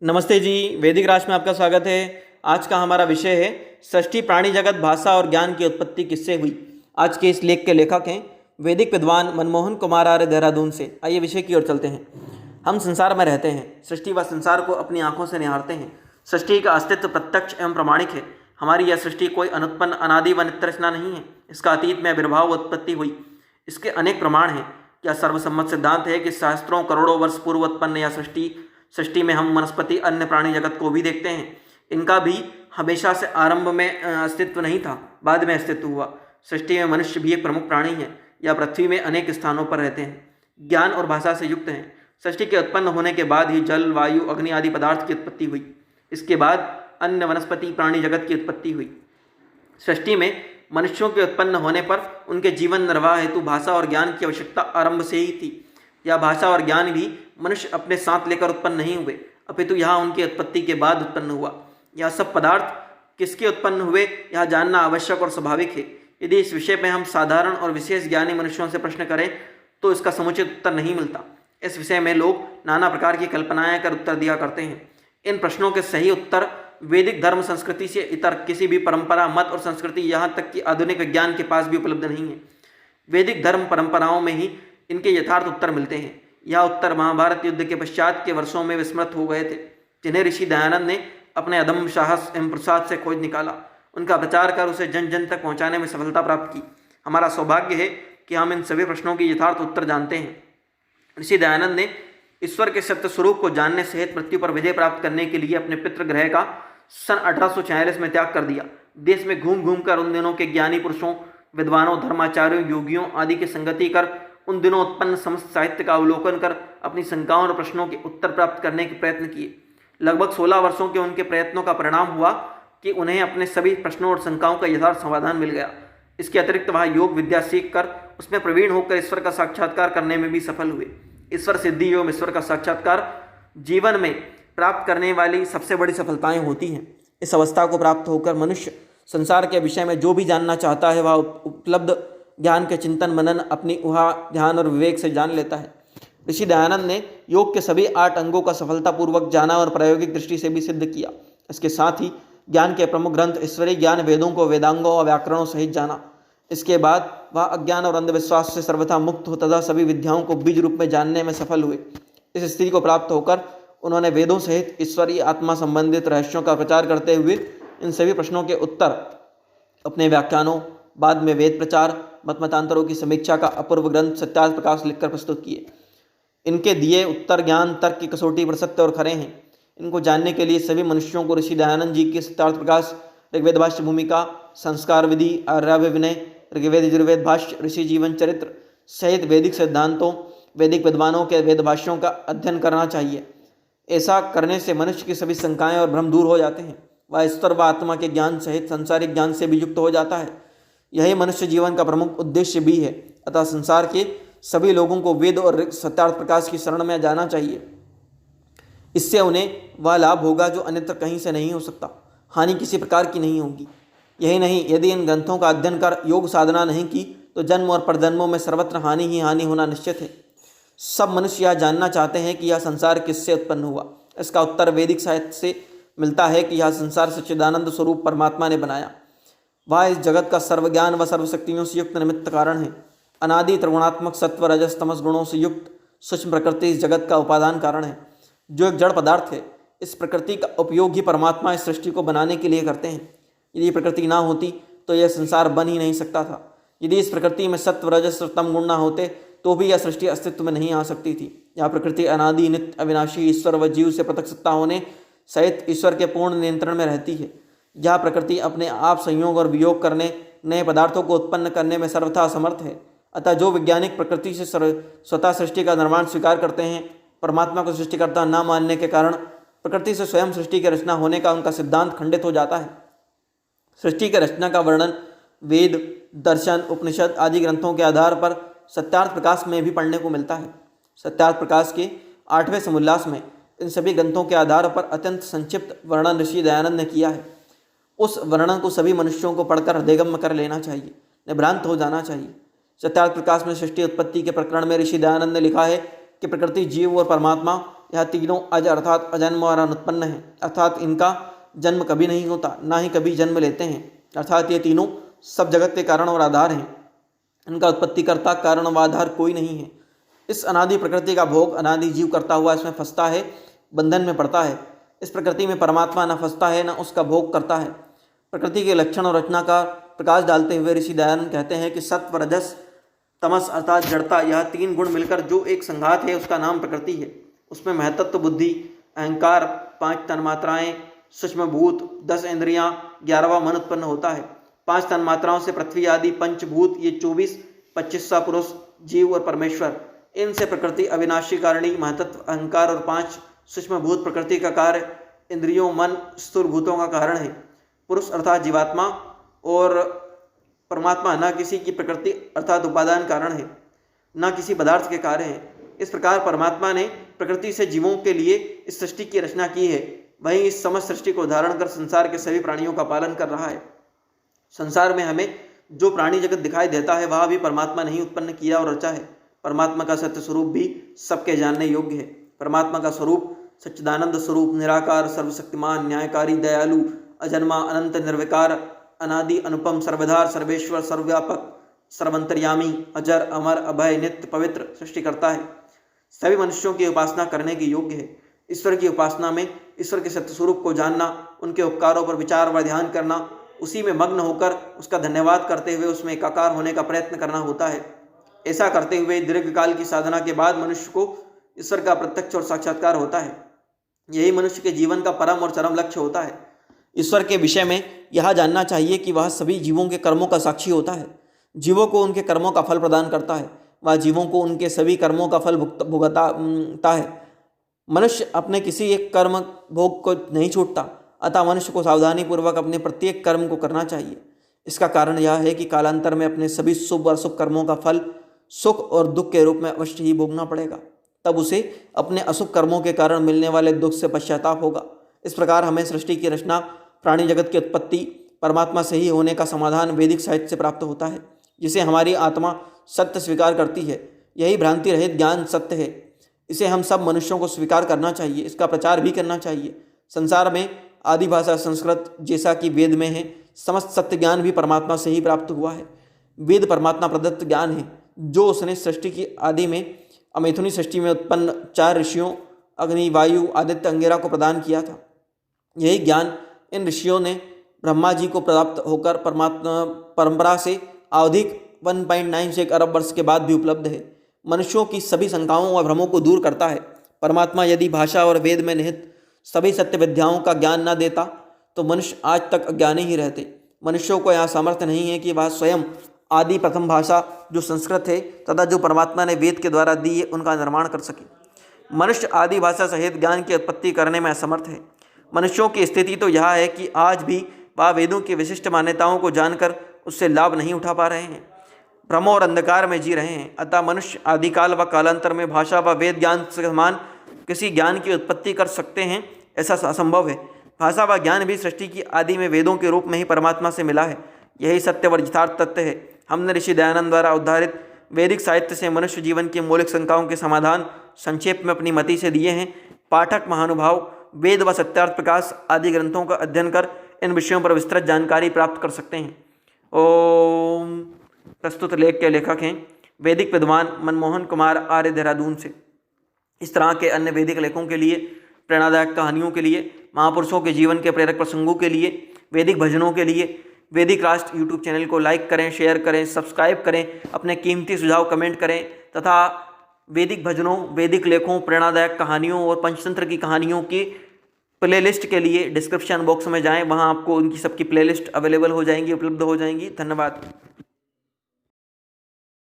नमस्ते जी। वैदिक राज में आपका स्वागत है। आज का हमारा विषय है सृष्टि, प्राणी जगत, भाषा और ज्ञान की उत्पत्ति किससे हुई। आज के इस लेख के लेखक हैं वैदिक विद्वान मनमोहन कुमार आर्य, देहरादून से। आइए विषय की ओर चलते हैं। हम संसार में रहते हैं, सृष्टि व संसार को अपनी आंखों से निहारते हैं। सृष्टि का अस्तित्व प्रत्यक्ष एवं प्रमाणिक है। हमारी यह सृष्टि कोई अनुत्पन्न अनादि व नित्य रचना नहीं है। इसका अतीत में आविर्भाव व उत्पत्ति हुई। इसके अनेक प्रमाण हैं। यह सर्वसम्मत सिद्धांत है कि सहस्त्रों करोड़ों वर्ष पूर्व उत्पन्न यह सृष्टि में हम वनस्पति, अन्य प्राणी जगत को भी देखते हैं। इनका भी हमेशा से आरंभ में अस्तित्व नहीं था, बाद में अस्तित्व हुआ। सृष्टि में मनुष्य भी एक प्रमुख प्राणी है। यह पृथ्वी में अनेक स्थानों पर रहते हैं, ज्ञान और भाषा से युक्त हैं। सृष्टि के उत्पन्न होने के बाद ही जल, वायु, अग्नि आदि पदार्थ की उत्पत्ति हुई। इसके बाद अन्य वनस्पति, प्राणी जगत की उत्पत्ति हुई। सृष्टि में मनुष्यों के उत्पन्न होने पर उनके जीवन निर्वाह हेतु भाषा और ज्ञान की आवश्यकता आरंभ से ही थी। यह भाषा और ज्ञान भी मनुष्य अपने साथ लेकर उत्पन्न नहीं हुए, अपितु यहाँ उनकी उत्पत्ति के बाद उत्पन्न हुआ। यह सब पदार्थ किसके उत्पन्न हुए, यह जानना आवश्यक और स्वाभाविक है। यदि इस विषय में हम साधारण और विशेष ज्ञानी मनुष्यों से प्रश्न करें तो इसका समुचित उत्तर नहीं मिलता। इस विषय में लोग नाना प्रकार की कल्पनाएं कर उत्तर दिया करते हैं। इन प्रश्नों के सही उत्तर वैदिक धर्म संस्कृति से इतर किसी भी परंपरा, मत और संस्कृति, यहाँ तक कि आधुनिक विज्ञान के पास भी उपलब्ध नहीं है। वैदिक धर्म परंपराओं में ही इनके यथार्थ उत्तर मिलते हैं। यह उत्तर महाभारत युद्ध के पश्चात के वर्षों में विस्मृत हो गए थे, जिन्हें ऋषि दयानंद ने अपने अदम्य साहस एवं प्रसाद से खोज निकाला। उनका प्रचार कर उसे जन जन तक पहुँचाने में सफलता प्राप्त की। हमारा सौभाग्य है कि हम इन सभी प्रश्नों की यथार्थ उत्तर जानते हैं। ऋषि दयानंद ने ईश्वर के सत्य स्वरूप को जानने सहित मृत्यु पर विजय प्राप्त करने के लिए अपने पितृगृह का सन 1846 में त्याग कर दिया। देश में घूम घूम कर उन दिनों के ज्ञानी पुरुषों, विद्वानों, धर्माचार्यों, योगियों आदि की संगति कर उन दिनों उत्पन्न समस्त साहित्य का अवलोकन कर अपनी शंकाओं और प्रश्नों के उत्तर प्राप्त करने के प्रयत्न किए। लगभग 16 वर्षों के उनके प्रयत्नों का परिणाम हुआ कि उन्हें अपने सभी प्रश्नों और शंकाओं का यथार्थ समाधान मिल गया। इसके अतिरिक्त वह योग विद्या सीख कर उसमें प्रवीण होकर ईश्वर का साक्षात्कार करने में भी सफल हुए। ईश्वर सिद्धि एवं ईश्वर का साक्षात्कार जीवन में प्राप्त करने वाली सबसे बड़ी सफलताएं होती हैं। इस अवस्था को प्राप्त होकर मनुष्य संसार के विषय में जो भी जानना चाहता है वह उपलब्ध ज्ञान के चिंतन मनन अपनी ऊहा, ध्यान और विवेक से जान लेता है। ऋषि दयानंद ने योग के सभी 8 अंगों का सफलतापूर्वक जाना और प्रायोगिक दृष्टि से भी सिद्ध किया। इसके साथ ही ज्ञान के प्रमुख ग्रंथ ईश्वरीय ज्ञान, वेदों को वेदांगों और व्याकरणों सहित जाना। इसके बाद वह अज्ञान और अंधविश्वास से सर्वथा मुक्त हो तथा सभी विद्याओं को बीज रूप में जानने में सफल हुए। इस स्थिति को प्राप्त होकर उन्होंने वेदों सहित ईश्वरीय आत्मा संबंधित रहस्यों का प्रचार करते हुए इन सभी प्रश्नों के उत्तर अपने व्याख्यानों, बाद में वेद प्रचार, मतांतरों की समीक्षा का अपूर्व ग्रंथ सत्यार्थ प्रकाश लिखकर प्रस्तुत किए। इनके दिए उत्तर ज्ञान तर्क की कसौटी पर सत्य और खरे हैं। इनको जानने के लिए सभी मनुष्यों को ऋषि दयानंद जी के सत्यार्थ प्रकाश, ऋग्वेद भाष्य भूमिका, संस्कार विधि, आर्याव्य विनय, ऋग्वेद यजुर्वेद भाष्य, ऋषि जीवन चरित्र सहित वैदिक सिद्धांतों, वैदिक विद्वानों के वेद भाष्यों का अध्ययन करना चाहिए। ऐसा करने से मनुष्य की सभी शंकाएं और भ्रम दूर हो जाते हैं। वह ईश्वर व आत्मा के ज्ञान सहित सांसारिक ज्ञान से भी युक्त हो जाता है। यही मनुष्य जीवन का प्रमुख उद्देश्य भी है। अतः संसार के सभी लोगों को वेद और सत्यार्थ प्रकाश की शरण में जाना चाहिए। इससे उन्हें वह लाभ होगा जो अन्यत्र कहीं से नहीं हो सकता, हानि किसी प्रकार की नहीं होगी। यही नहीं, यदि इन ग्रंथों का अध्ययन कर योग साधना नहीं की तो जन्म और परजन्मों में सर्वत्र हानि ही हानि होना निश्चित है। सब मनुष्य यह जानना चाहते हैं कि यह संसार किससे उत्पन्न हुआ। इसका उत्तर वैदिक साहित्य से मिलता है कि यह संसार सच्चिदानंद स्वरूप परमात्मा ने बनाया। वह इस जगत का सर्वज्ञान व सर्वशक्तियों से युक्त निमित्त कारण है। अनादि त्रिगुणात्मक सत्व रजस तमस गुणों से युक्त सूक्ष्म प्रकृति इस जगत का उपादान कारण है, जो एक जड़ पदार्थ है। इस प्रकृति का उपयोग ही परमात्मा इस सृष्टि को बनाने के लिए करते हैं। यदि प्रकृति ना होती तो यह संसार बन ही नहीं सकता था। यदि इस प्रकृति में सत्व रजस और तम गुण ना होते तो भी यह सृष्टि अस्तित्व में नहीं आ सकती थी। यह प्रकृति अनादि, नित्य, अविनाशी, ईश्वर व जीव से पृथक सत्ता होने सहित ईश्वर के पूर्ण नियंत्रण में रहती है। यह प्रकृति अपने आप संयोग और वियोग करने, नए पदार्थों को उत्पन्न करने में सर्वथा असमर्थ है। अतः जो वैज्ञानिक प्रकृति से स्वतः सृष्टि का निर्माण स्वीकार करते हैं, परमात्मा को सृष्टिकर्ता न मानने के कारण प्रकृति से स्वयं सृष्टि की रचना होने का उनका सिद्धांत खंडित हो जाता है। सृष्टि की रचना का वर्णन वेद, दर्शन, उपनिषद आदि ग्रंथों के आधार पर सत्यार्थ प्रकाश में भी पढ़ने को मिलता है। सत्यार्थ प्रकाश के 8वें समुल्लास में इन सभी ग्रंथों के आधार पर अत्यंत संक्षिप्त वर्णन ऋषि दयानंद ने किया है। उस वर्णन को सभी मनुष्यों को पढ़कर हृदयगम्य कर लेना चाहिए, निभ्रांत हो जाना चाहिए। सत्यार्थ प्रकाश में सृष्टि उत्पत्ति के प्रकरण में ऋषि दयानंद ने लिखा है कि प्रकृति, जीव और परमात्मा यह तीनों अज अर्थात अजन्म और अनुत्पन्न हैं, अर्थात इनका जन्म कभी नहीं होता, ना ही कभी जन्म लेते हैं, अर्थात ये तीनों सब जगत के कारण और आधार हैं। इनका उत्पत्तिकर्ता कारण व आधार कोई नहीं है। इस अनादि प्रकृति का भोग अनादि जीव करता हुआ इसमें फंसता है, बंधन में पड़ता है। इस प्रकृति में परमात्मा न फंसता है, न उसका भोग करता है। प्रकृति के लक्षण और रचना का प्रकाश डालते हुए ऋषि दयानंद कहते हैं कि सत्व, रजस, तमस अर्थात जड़ता, यह तीन गुण मिलकर जो एक संघात है उसका नाम प्रकृति है। उसमें महतत्व, बुद्धि, अहंकार, 5 तन्मात्राएं, सूक्ष्म भूत, 10 इंद्रियां, 11वां मन उत्पन्न होता है। 5 तन्मात्राओं से पृथ्वी आदि पंचभूत, ये 24, 25वां पुरुष, जीव और परमेश्वर। इनसे प्रकृति अविनाशी कारिणी, महतत्व, अहंकार और 5 सूक्ष्म भूत प्रकृति का कार्य, इंद्रियों, मन, स्थूल भूतों का कारण है। पुरुष अर्थात जीवात्मा और परमात्मा न किसी की प्रकृति अर्थात उपादान कारण है, न किसी पदार्थ के कार्य है। इस प्रकार परमात्मा ने प्रकृति से जीवों के लिए इस सृष्टि की रचना की है, वहीं इस समस्त सृष्टि को धारण कर संसार के सभी प्राणियों का पालन कर रहा है। संसार में हमें जो प्राणी जगत दिखाई देता है वह भी परमात्मा ने ही उत्पन्न किया और रचा है। परमात्मा का सत्य स्वरूप भी सबके जानने योग्य है। परमात्मा का स्वरूप सच्चिदानंद स्वरूप, निराकार, सर्वशक्तिमान, न्यायकारी, दयालु, अजन्मा, अनंत, निर्विकार, अनादि, अनुपम, सर्वधार, सर्वेश्वर, सर्वव्यापक, सर्वंतर्यामी, अजर, अमर, अभय, नित्य, पवित्र सृष्टि करता है। सभी मनुष्यों की उपासना करने के योग्य है। ईश्वर की उपासना में ईश्वर के सत्य स्वरूप को जानना, उनके उपकारों पर विचार व ध्यान करना, उसी में मग्न होकर उसका धन्यवाद करते हुए उसमें एकाकार होने का प्रयत्न करना होता है। ऐसा करते हुए दीर्घकाल की साधना के बाद मनुष्य को ईश्वर का प्रत्यक्ष और साक्षात्कार होता है। यही मनुष्य के जीवन का परम और चरम लक्ष्य होता है। ईश्वर के विषय में यह जानना चाहिए कि वह सभी जीवों के कर्मों का साक्षी होता है, जीवों को उनके कर्मों का फल प्रदान करता है, वह जीवों को उनके सभी कर्मों का फल भुगताता है। मनुष्य अपने किसी एक कर्म भोग को नहीं छूटता, अतः मनुष्य को सावधानी पूर्वक अपने प्रत्येक कर्म को करना चाहिए। इसका कारण यह है कि कालांतर में अपने सभी शुभ और अशुभ कर्मों का फल सुख और दुख के रूप में अवश्य ही भोगना पड़ेगा। तब उसे अपने अशुभ कर्मों के कारण मिलने वाले दुख से पश्चाताप होगा। इस प्रकार हमें सृष्टि की रचना, प्राणी जगत की उत्पत्ति, परमात्मा से ही होने का समाधान वैदिक साहित्य से प्राप्त होता है, जिसे हमारी आत्मा सत्य स्वीकार करती है। यही भ्रांति रहित ज्ञान सत्य है। इसे हम सब मनुष्यों को स्वीकार करना चाहिए, इसका प्रचार भी करना चाहिए। संसार में आदि भाषा संस्कृत जैसा कि वेद में है, समस्त सत्य ज्ञान भी परमात्मा से ही प्राप्त हुआ है। वेद परमात्मा प्रदत्त ज्ञान है, जो उसने सृष्टि की आदि में अमैथुनी सृष्टि में उत्पन्न 4 ऋषियों अग्नि, वायु, आदित्य, अंगिरा को प्रदान किया था। यही ज्ञान इन ऋषियों ने ब्रह्मा जी को प्राप्त होकर परमात्मा परंपरा से आवधिक 1.96 अरब वर्ष के बाद भी उपलब्ध है। मनुष्यों की सभी शंकाओं व भ्रमों को दूर करता है। परमात्मा यदि भाषा और वेद में निहित सभी सत्य विद्याओं का ज्ञान न देता तो मनुष्य आज तक अज्ञानी ही रहते। मनुष्यों को यह सामर्थ्य नहीं है कि वह स्वयं आदि प्रथम भाषा जो संस्कृत है तथा जो परमात्मा ने वेद के द्वारा दी है उनका निर्माण कर सके। मनुष्य आदि भाषा सहित ज्ञान की उत्पत्ति करने में असमर्थ है। मनुष्यों की स्थिति तो यह है कि आज भी वह वेदों की विशिष्ट मान्यताओं को जानकर उससे लाभ नहीं उठा पा रहे हैं, भ्रम और अंधकार में जी रहे हैं। अतः मनुष्य आदिकाल व कालांतर में भाषा व वेद ज्ञान से समान किसी ज्ञान की उत्पत्ति कर सकते हैं, ऐसा असंभव है। भाषा व ज्ञान भी सृष्टि की आदि में वेदों के रूप में ही परमात्मा से मिला है। यही सत्य व यथार्थ तथ्य है। हमने ऋषि दयानंद द्वारा उद्धारित वैदिक साहित्य से मनुष्य जीवन की मौलिक शंकाओं के समाधान संक्षेप में अपनी मति से दिए हैं। पाठक महानुभाव वेद व सत्यार्थ प्रकाश आदि ग्रंथों का अध्ययन कर इन विषयों पर विस्तृत जानकारी प्राप्त कर सकते हैं। ओम। प्रस्तुत लेख के लेखक हैं वैदिक विद्वान मनमोहन कुमार आर्य, देहरादून से। इस तरह के अन्य वैदिक लेखों के लिए, प्रेरणादायक कहानियों के लिए, महापुरुषों के जीवन के प्रेरक प्रसंगों के लिए, वैदिक भजनों के लिए वैदिक राष्ट्र यूट्यूब चैनल को लाइक करें, शेयर करें, सब्सक्राइब करें, अपने कीमती सुझाव कमेंट करें तथा वैदिक भजनों, वैदिक लेखों, प्रेरणादायक कहानियों और पंचतंत्र की कहानियों की प्लेलिस्ट के लिए डिस्क्रिप्शन बॉक्स में जाएं, वहां आपको उनकी सबकी प्लेलिस्ट अवेलेबल हो जाएंगी, उपलब्ध हो जाएंगी। धन्यवाद।